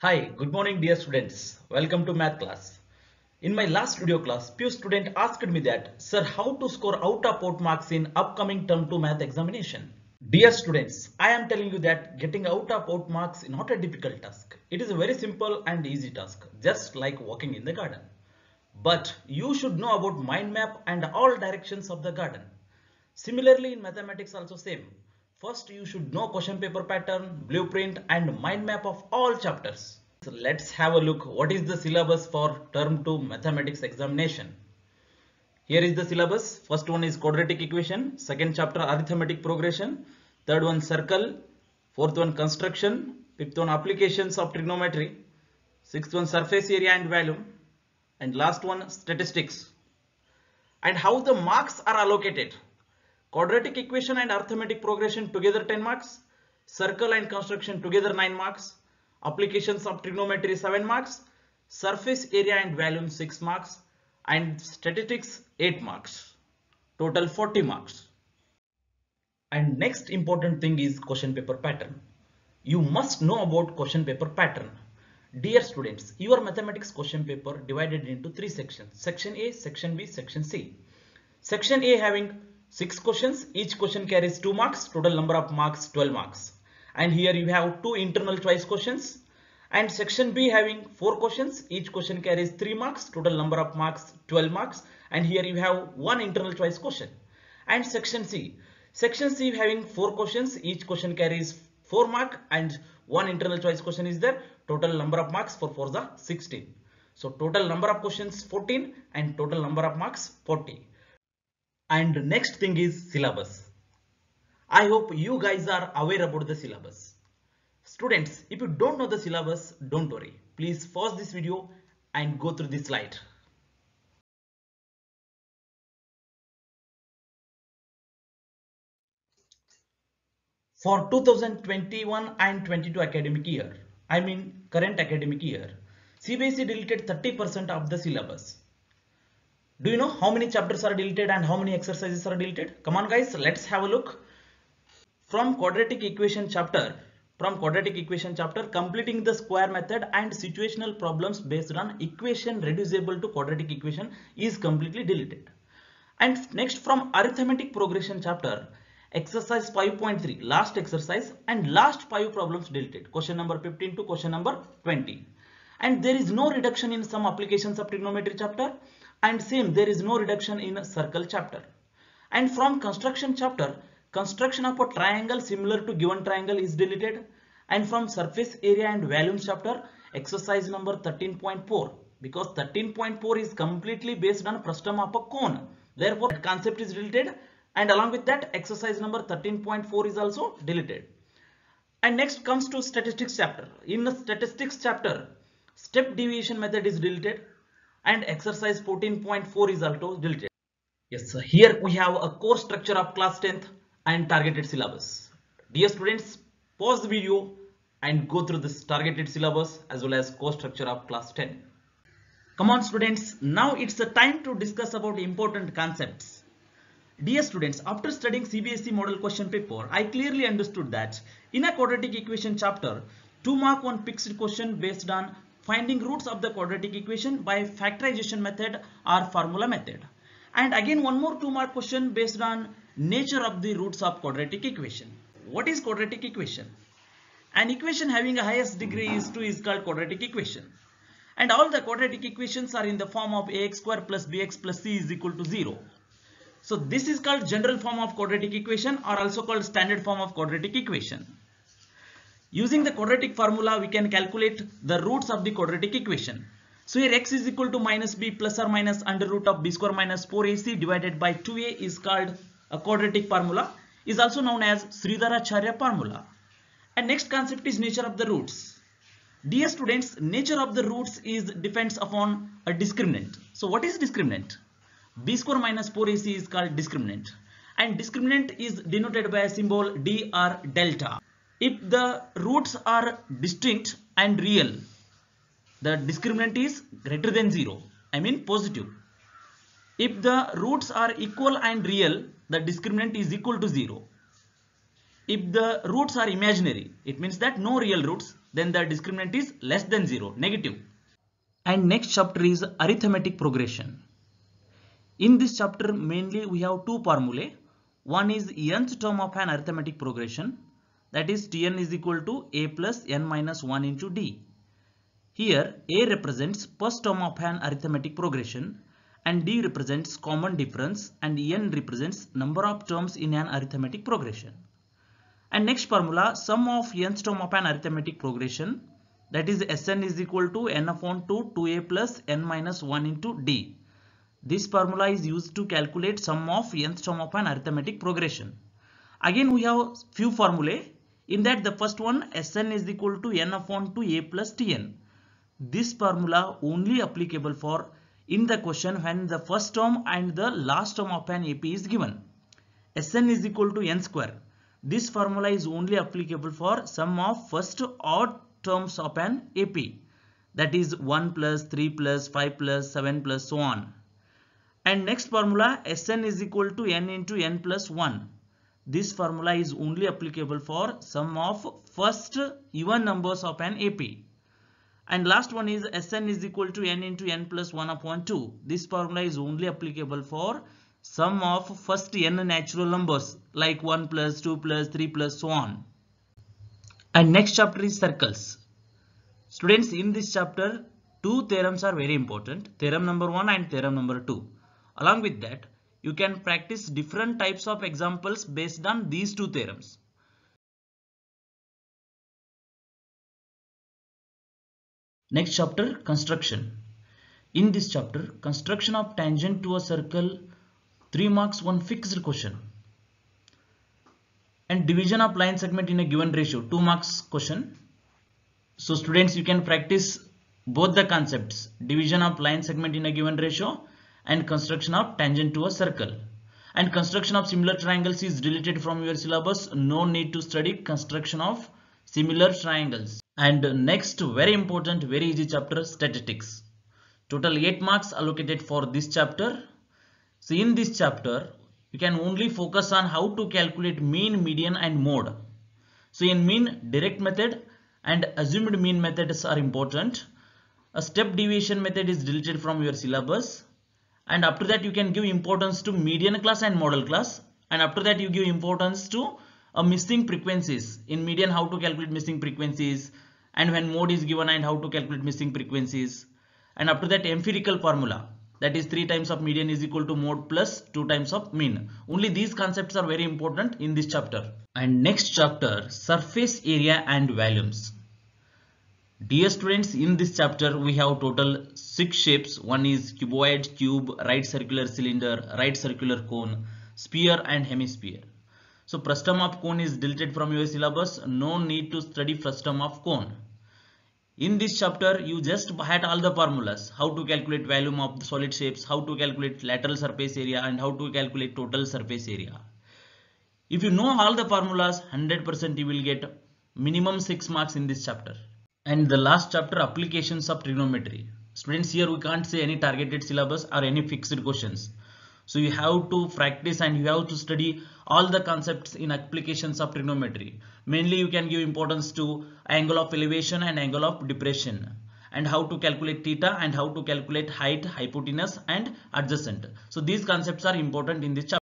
Hi, good morning dear students. Welcome to math class. In my last video class, few student asked me that, sir, how to score out of out marks in upcoming term 2 math examination. Dear students, I am telling you that getting out of out marks is not a difficult task. It is a very simple and easy task, just like walking in the garden. But you should know about mind map and all directions of the garden. Similarly, in mathematics also same. First, you should know question paper pattern, blueprint and mind map of all chapters. So let's have a look what is the syllabus for term 2 mathematics examination. Here is the syllabus. First one is quadratic equation, second chapter arithmetic progression, third one circle, fourth one construction, fifth one applications of trigonometry, sixth one surface area and volume, and last one statistics. And how the marks are allocated. Quadratic equation and arithmetic progression together 10 marks, circle and construction together 9 marks, applications of trigonometry 7 marks, surface area and volume 6 marks, and statistics 8 marks. Total 40 marks. And next important thing is question paper pattern. You must know about question paper pattern. Dear students, your mathematics question paper divided into 3 sections. Section A, Section B, Section C. Section A having 6 questions, each question carries 2 marks, total number of marks 12 marks. And here you have 2 internal choice questions. And section B having 4 questions, each question carries 3 marks, total number of marks 12 marks. And here you have 1 internal choice question. And section C having 4 questions, each question carries 4 marks and 1 internal choice question is there, total number of marks for 4 is 16. So total number of questions 14 and total number of marks 40. And next thing is syllabus. I hope you guys are aware about the syllabus. Students, if you don't know the syllabus, don't worry. Please pause this video and go through this slide. For 2021 and 22 academic year, I mean current academic year, CBSE deleted 30% of the syllabus. Do you know how many chapters are deleted and how many exercises are deleted? Come on guys, let's have a look. From quadratic equation chapter, completing the square method and situational problems based on equation reducible to quadratic equation is completely deleted. And next from arithmetic progression chapter, exercise 5.3, last exercise and last 5 problems deleted. Question number 15 to question number 20. And there is no reduction in some applications of trigonometry chapter, and same there is no reduction in circle chapter. And from construction chapter, construction of a triangle similar to given triangle is deleted. And from surface area and volume chapter, exercise number 13.4, because 13.4 is completely based on frustum of a cone, therefore that concept is deleted, and along with that exercise number 13.4 is also deleted. And next comes to statistics chapter. In the statistics chapter, step deviation method is deleted and exercise 14.4 is also deleted. Yes, so here we have a core structure of class 10th and targeted syllabus. Dear students, pause the video and go through this targeted syllabus as well as core structure of class 10. Come on students, now it's the time to discuss about important concepts. Dear students, after studying CBSE model question paper, I clearly understood that in a quadratic equation chapter, 2 mark one fixed question based on finding roots of the quadratic equation by factorization method or formula method. And again one more 2 mark question based on nature of the roots of quadratic equation. What is quadratic equation? An equation having a highest degree is 2 is called quadratic equation. And all the quadratic equations are in the form of ax square plus bx plus c is equal to 0. So this is called general form of quadratic equation or also called standard form of quadratic equation. Using the quadratic formula, we can calculate the roots of the quadratic equation. So here x is equal to minus b plus or minus under root of b square minus 4ac divided by 2a is called a quadratic formula, is also known as Sridharacharya formula. And next concept is nature of the roots. Dear students, nature of the roots depends upon a discriminant. So what is discriminant? B square minus 4ac is called discriminant, and discriminant is denoted by a symbol d or delta. If the roots are distinct and real, the discriminant is greater than 0, I mean positive. If the roots are equal and real, the discriminant is equal to 0. If the roots are imaginary, it means that no real roots, then the discriminant is less than 0, negative. And next chapter is arithmetic progression. In this chapter mainly we have two formulae. One is nth term of an arithmetic progression, that is Tn is equal to a plus n minus 1 into d. Here a represents first term of an arithmetic progression and d represents common difference and n represents number of terms in an arithmetic progression. And next formula, sum of nth term of an arithmetic progression, that is Sn is equal to n upon 2a plus n minus 1 into d. This formula is used to calculate sum of nth term of an arithmetic progression. Again we have few formulae. In that the first one, Sn is equal to n upon 2a plus tn. This formula only applicable for in the question when the first term and the last term of an AP is given. Sn is equal to n square. This formula is only applicable for sum of first odd terms of an AP, that is 1 plus 3 plus 5 plus 7 plus so on. And next formula, Sn is equal to n into n plus 1. This formula is only applicable for sum of first even numbers of an AP. And last one is Sn is equal to n into n plus 1 upon 2. This formula is only applicable for sum of first n natural numbers like 1 plus 2 plus 3 plus so on. And next chapter is circles. Students, in this chapter two theorems are very important, theorem number 1 and theorem number 2. Along with that, you can practice different types of examples based on these two theorems. Next chapter, construction. In this chapter, construction of tangent to a circle, 3 marks, 1 fixed question. And division of line segment in a given ratio, 2 marks question. So students, you can practice both the concepts, division of line segment in a given ratio and construction of tangent to a circle. And construction of similar triangles is deleted from your syllabus. No need to study construction of similar triangles. And next, very important, very easy chapter, statistics. Total 8 marks allocated for this chapter. So in this chapter, you can only focus on how to calculate mean, median and mode. So in mean, direct method and assumed mean methods are important. A step deviation method is deleted from your syllabus. And after that you can give importance to median class and model class, and after that you give importance to missing frequencies. In median, how to calculate missing frequencies, and when mode is given and how to calculate missing frequencies. And after that empirical formula, that is 3 times of median is equal to mode plus 2 times of mean. Only these concepts are very important in this chapter. And next chapter, surface area and volumes. Dear students, in this chapter we have total 6 shapes. One is cuboid, cube, right circular cylinder, right circular cone, sphere and hemisphere. So first term of cone is deleted from your syllabus. No need to study first term of cone. In this chapter you just had all the formulas, how to calculate volume of the solid shapes, how to calculate lateral surface area and how to calculate total surface area. If you know all the formulas, 100% you will get minimum 6 marks in this chapter. And the last chapter, applications of trigonometry. Students, here we can't say any targeted syllabus or any fixed questions. So you have to practice and you have to study all the concepts in applications of trigonometry. Mainly you can give importance to angle of elevation and angle of depression, and how to calculate theta and how to calculate height, hypotenuse and adjacent. So these concepts are important in this chapter.